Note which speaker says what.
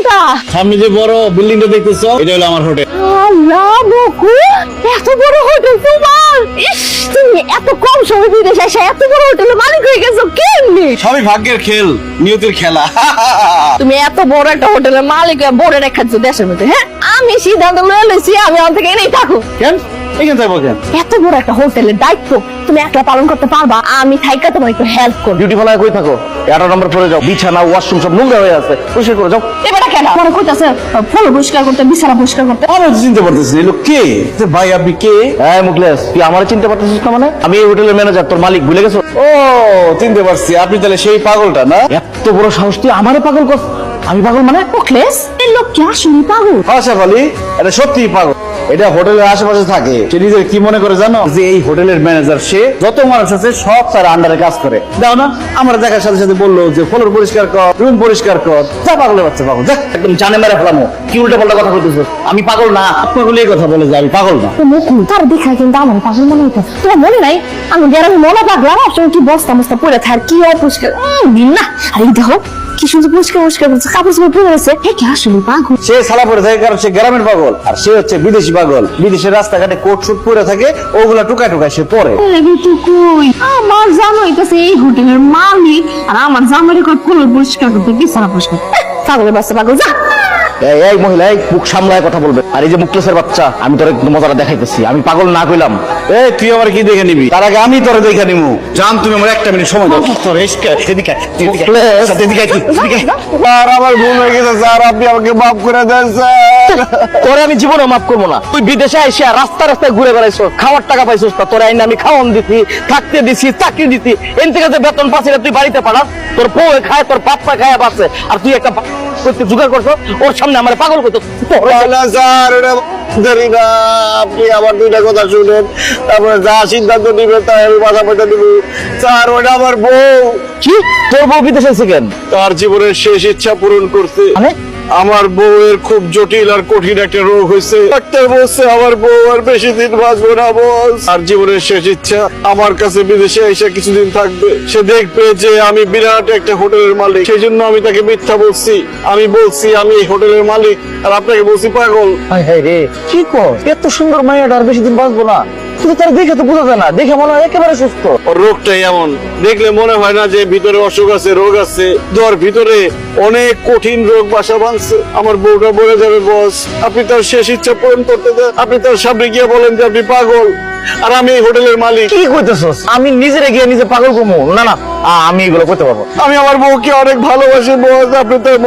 Speaker 1: কোনটা?
Speaker 2: সামনে যে বড় বিল্ডিংটা দেখতেছো এটা হলো আমার হোটেল।
Speaker 1: আল্লাহ বকু, এত বড় হোটেল তোমার! ইস, তুমি এত কম সময় বিদেশে এসে এত বড় হোটেলের মালিক হয়ে গেছো কেমনি?
Speaker 2: সবই ভাগ্যের খেল, নিয়তির খেলা।
Speaker 1: তুমি এত বড় একটা হোটেলের মালিক বড় রেখাচ্ছ দেশের মধ্যে, হ্যাঁ? আমি সিদ্ধান্ত লয়ে লইছি আমি অন থেকে এনেই থাকো।
Speaker 2: কেন এখানে থাকবো কেন?
Speaker 1: এত বড় একটা হোটেলের দায়িত্ব তুমি একলা পালন করতে পারবা? আমি থাইকা তোমার একটু হেল্প করব।
Speaker 3: ডিউটি ফলায় কই থাকো? 11 নম্বর ফ্লোরে যাও, বিছানা ওয়াশরুম সব নোংরা হয়ে আছে, পরিষ্কার করে যাও।
Speaker 1: এবারে কেন মনে কইতাছে ফল পরিষ্কার করতে, বিছানা পরিষ্কার করতে?
Speaker 2: আমি তো চিনতে পারতেছি এই লোক কে। ভাই আপনি কে?
Speaker 3: হ্যাঁ মুখলেস, তুই আমার চিনতে পারতেছিস না? মানে আমি এই হোটেলের ম্যানেজার, তোর মালিক ভুলে গেছো?
Speaker 2: ও চিনতে পারছি, আপনি তাহলে সেই পাগলটা না?
Speaker 3: এত বড় সাহস, তুই আমারে পাগল কর? আমি পাগল মানে?
Speaker 1: মুখলেস, এই লোক কি আসলে পাগল?
Speaker 2: আশা আলী এটা সত্যি পাগল। এটা হোটেলের আশেপাশে থাকে, সে নিজের কি মনে করে জানো? যে এই হোটেলের ম্যানেজার, সে যত মানুষ আছে সব তার আন্ডারে কাজ করে। দাও না, আমার দেখার সাথে সাথে বললো যে ফ্লোর পরিষ্কার কর, রুম পরিষ্কার কর। যা পাগলের বাচ্চা পাগল, যা।
Speaker 3: একদম জানে মেরে ফেলামো। কি উল্টা পাল্টা কথা বলতেছিস? আমি পাগল না।
Speaker 2: পাগল এই কথা বলে যে আমি পাগল না।
Speaker 1: মুকুল তার দেখা কিন্তু আমার পাগল মনে হইতো। তোমার মনে নাই আমি গ্রামে মনে পাগলাম সবসময় কি বস্তা মস্তা পড়ে থাকার কি অপরিষ্কার দিন না। আর এই দেখো কি সুন্দর পরিষ্কার পরিষ্কার করছে, কাপড় চোপড় পরে আছে। হে কি আসলে পাগল?
Speaker 2: সে সালা পরে থাকে কারণ সে গ্রামের পাগল, আর সে হচ্ছে বিদেশি পাগল। বিদেশের রাস্তাঘাটে কোট শুট পরে থাকে, ওগুলা টুকায় টুকায় সে পরে।
Speaker 1: কই আমার জানো হইতাছে এই হোটেলের মালিক, আর আমার জামাইরে কই ফুল পরিষ্কার করতে, বিছানা পরিষ্কার। পাগলের বাচ্চা পাগল, যা।
Speaker 3: এই এই মহিলা, এই মুখ সামলায় কথা বলবে। আর এই যে মুখলেসের বাচ্চা, আমি তোর একদম মজাটা দেখাইতেছি। আমি পাগল না কইলাম?
Speaker 2: এই তুই আমার কি দেখে নিবি? তার আগে আমি তোরে দেখে নিবো। জান তুমি আমার একটা মিনিট সময় দাও। তোর এসকে এদিকে আর আমার ভুল হয়ে গেছে স্যার, আপনি আমাকে মাফ করে দেন স্যার।
Speaker 3: তোরে আমি জীবনে মাফ করবো না। তুই বিদেশে আইসা রাস্তা রাস্তায় ঘুরে বেড়াইছো, খাওয়ার টাকা পাইছিস না। তোর আইনে আমি খাওয়ান দিছি, থাকতে দিছি, চাকরি দিছি। এন থেকে যে বেতন পাচ্ছি না, তুই বাড়িতে পাঠাস। তোর বউ খায়, তোর বাপ্পা খায় বাঁচে, আর তুই একটা করতে জোগাড় করছো। ওর সামনে আমার পাগল করতো।
Speaker 2: স্যার এটা দেরি না, আপনি আমার দুইটা কথা শুনেন, তারপরে যা সিদ্ধান্ত নিবেন তাই আমি মাথা পেতে দিব। স্যার ওটা আমার বউ।
Speaker 3: কি তোর বউ বিদেশে আছে কেন?
Speaker 2: তার জীবনের শেষ ইচ্ছা পূরণ করতে।
Speaker 3: মানে
Speaker 2: আমার বউয়ের খুব জটিল আর কঠিন একটা রোগ হয়েছে। ডাক্তার বলছে আমার বউ আর বেশি দিন বাঁচবে না বস। আর জীবনের শেষ ইচ্ছা আমার কাছে বিদেশে এসে কিছুদিন থাকবে। সে দেখবে যে আমি বিরাট একটা হোটেলের মালিক, সেই জন্য আমি তাকে মিথ্যা বলছি। আমি বলছি আমি এই হোটেলের মালিক, আর আপনাকে বলছি পাগল।
Speaker 3: হায় হায় রে, কি কর? এত সুন্দর মাইয়াটা আর বেশি দিন বাঁচবো না। কিন্তু তার দেখে তো বোঝা যায় না, দেখে মনে হয় একেবারে সুস্থ।
Speaker 2: ওর রোগটাই এমন, দেখলে মনে হয় না যে ভিতরে অসুখ আছে, রোগ আছে। তোর ভিতরে অনেক কঠিন রোগ বাসা বাঁধছে। আমার বউটা বলে যাবে বস, আপনি তার শেষ ইচ্ছা পূরণ করতে দেন। আপনি তার সামনে গিয়ে বলেন যে আপনি পাগল, আর আমি এই হোটেলের মালিক।
Speaker 3: কি কইতেছস? আমি নিজেরে গিয়ে নিজে পাগল কমু? না না, আমি এগুলো করতে পারবো।
Speaker 2: আমি আমার বউকে অনেক ভালোবাসি বস, আপনি তার